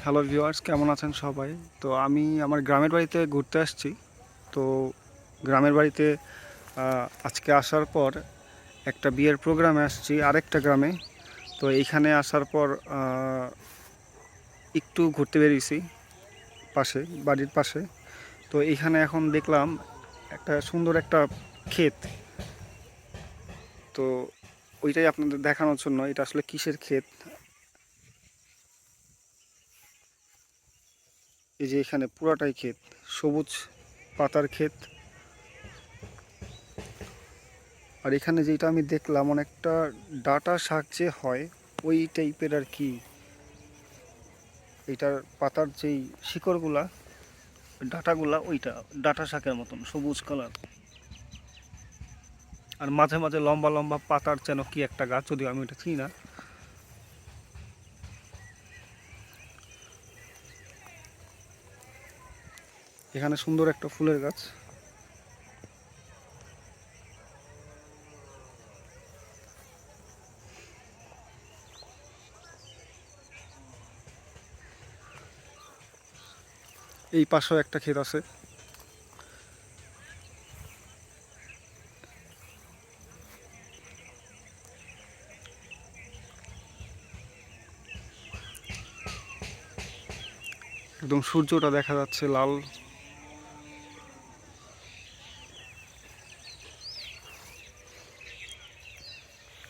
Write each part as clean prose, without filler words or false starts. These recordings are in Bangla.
হ্যালো ভিউয়ার্স, কেমন আছেন সবাই? তো আমি আমার গ্রামের বাড়িতে ঘুরতে আসছি। তো গ্রামের বাড়িতে আজকে আসার পর একটা বিয়ের প্রোগ্রামে আসছি আরেকটা গ্রামে। তো এইখানে আসার পর একটু ঘুরতে বেরিয়েছি পাশে, বাড়ির পাশে। তো এইখানে এখন দেখলাম একটা সুন্দর একটা ক্ষেত। তো ওইটাই আপনাদের দেখানোর জন্য, এটা আসলে কিসের ক্ষেত। এই যে এখানে পুরাটাই ক্ষেত, সবুজ পাতার ক্ষেত। আর এখানে যেটা আমি দেখলাম অনেকটা ডাঁটা শাক যে হয় ওই টাইপের আর কি। এটার পাতার যেই শিকড়গুলা, ডাঁটাগুলা ওইটা ডাঁটা শাকের মতন সবুজ কালার। আর মাঝে মাঝে লম্বা লম্বা পাতার যেন কি একটা গাছ, যদিও আমি এটা চিনি না। এখানে সুন্দর একটা ফুলের গাছ। এই পাশেও একটা ক্ষেত আছে। একদম সূর্যটা দেখা যাচ্ছে লাল।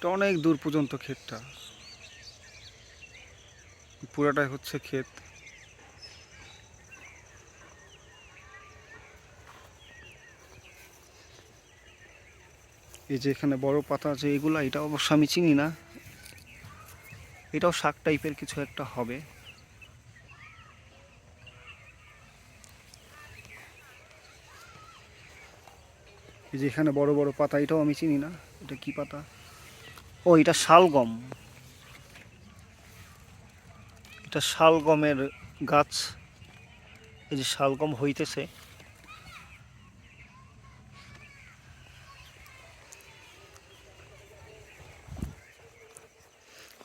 এটা অনেক দূর পর্যন্ত ক্ষেতটা, পুরাটাই হচ্ছে ক্ষেত। এই যে এখানে বড় পাতা আছে এগুলা, এটা অবশ্য আমি চিনি না। এটাও শাক টাইপের কিছু একটা হবে। এই যে এখানে বড় বড় পাতা, এটাও আমি চিনি না। এটা কি পাতা? ও, এটা শালগম। এটা শালগমের গাছ। এই যে শালগম হইতেছে।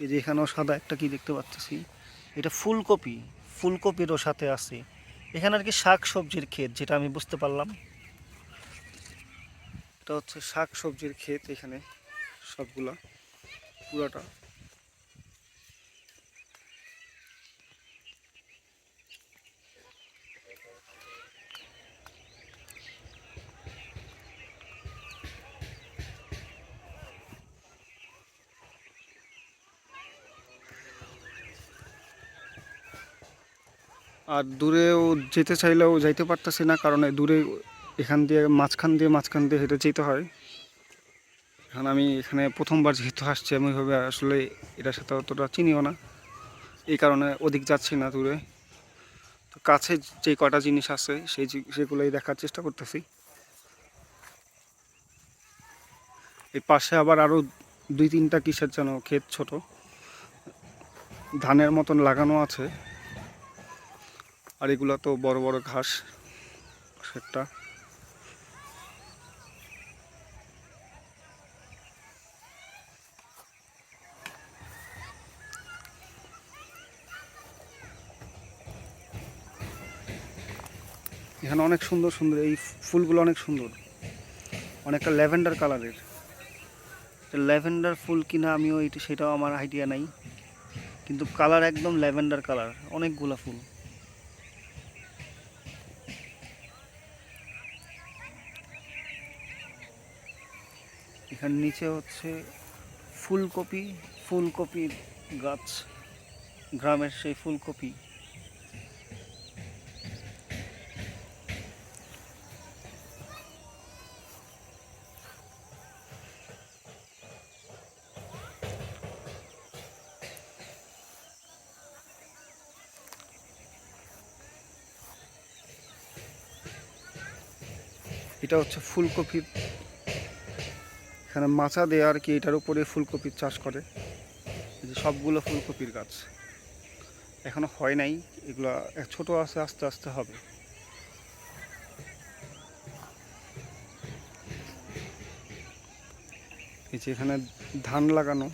এই যে এখানেও সাদা একটা কি দেখতে পাচ্ছি, এটা ফুলকপি। ফুলকপিরও সাথে আছে। এখানে আর কি শাক সবজির ক্ষেত, যেটা আমি বুঝতে পারলাম। এটা হচ্ছে শাক সবজির ক্ষেত এখানে সবগুলা, পুরাটা। আর দূরেও যেতে চাইলেও যাইতে পারতেছি না, কারণ দূরে এখান দিয়ে মাঝখান দিয়ে হেঁটে যেতে হয়। এখন আমি এখানে প্রথমবার যেহেতু আসছি, আমি ওইভাবে আসলে এটার সাথে অতটা চিনিও না, এই কারণে ওদিক যাচ্ছি না দূরে। তো কাছে যে কটা জিনিস আছে সেগুলোই দেখার চেষ্টা করতেছি। এই পাশে আবার আরও দুই তিনটা কিসের যেন ক্ষেত, ছোট ধানের মতন লাগানো আছে। আর এগুলো তো বড় বড় ঘাস একটা। এখানে অনেক সুন্দর সুন্দর এই ফুলগুলো, অনেক সুন্দর, অনেকটা ল্যাভেন্ডার কালারের। ল্যাভেন্ডার ফুল কিনা আমিও সেটাও আমার আইডিয়া নাই, কিন্তু কালার একদম ল্যাভেন্ডার কালার, অনেকগুলা ফুল। এখানে নিচে হচ্ছে ফুলকপি, ফুলকপির গাছ, গ্রামের সেই ফুলকপি। এটা হচ্ছে ফুলকপির, এখানে মাচা দেয়া আর কি, এটার উপরে ফুলকপির চাষ করে। এই যে সবগুলো ফুলকপির গাছ, এখনো হয় নাই, এগুলা ছোট আছে, আস্তে আস্তে হবে। এই যে এখানে ধান লাগানো।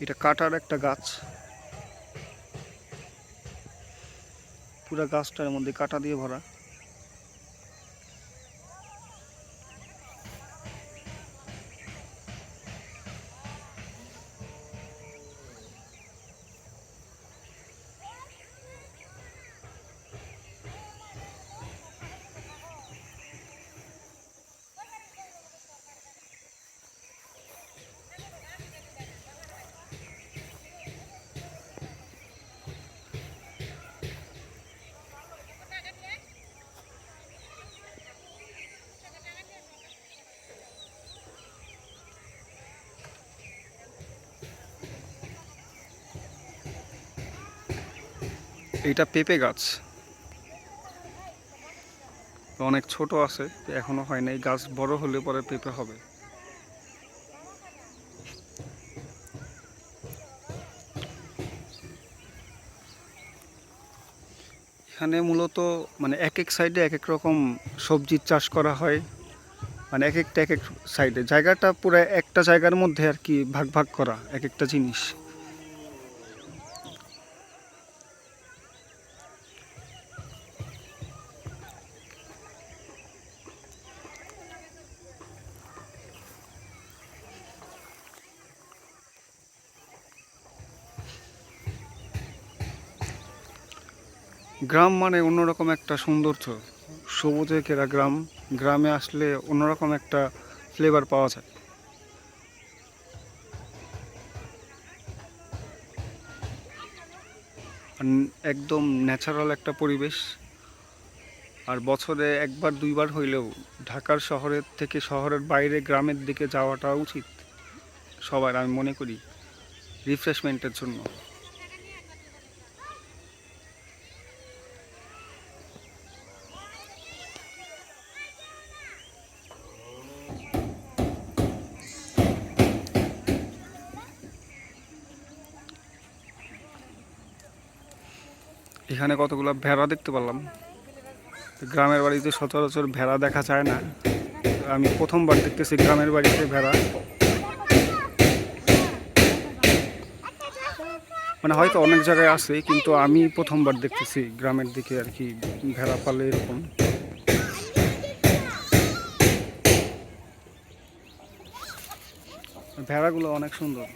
এটা কাটার একটা গাছ, পুরো গাছটার মধ্যে কাটা দিয়ে ভরা। এটা পেঁপে গাছ, অনেক ছোট আছে, এখনো হয় নাই। গাছ বড় হলে পরে পেঁপে হবে। এখানে মূলত মানে এক এক সাইডে এক এক রকম সবজির চাষ করা হয়, মানে এক একটা এক এক সাইডে। জায়গাটা পুরো একটা জায়গার মধ্যে আর কি ভাগ ভাগ করা এক একটা জিনিস। গ্রাম মানে অন্যরকম একটা সৌন্দর্য, সবুজে ঘেরা গ্রাম। গ্রামে আসলে অন্যরকম একটা ফ্লেভার পাওয়া যায়। একদম ন্যাচারাল একটা পরিবেশ। আর বছরে একবার দুইবার হইলেও ঢাকার শহরের থেকে শহরের বাইরে গ্রামের দিকে যাওয়াটা উচিত সবার, আমি মনে করি, রিফ্রেশমেন্টের জন্য। এখানে কতগুলো ভেড়া দেখতে পেলাম। গ্রামের বাড়িতে সচরাচর ভেড়া দেখা যায় না, আমি প্রথমবার দেখতেছি গ্রামের বাড়িতে ভেড়া। মানে হয়তো অনেক জায়গায় আছে, কিন্তু আমি প্রথমবার দেখতেছি গ্রামের দিকে আর কি ভেড়া পালে এরকম। ভেড়াগুলো অনেক সুন্দর।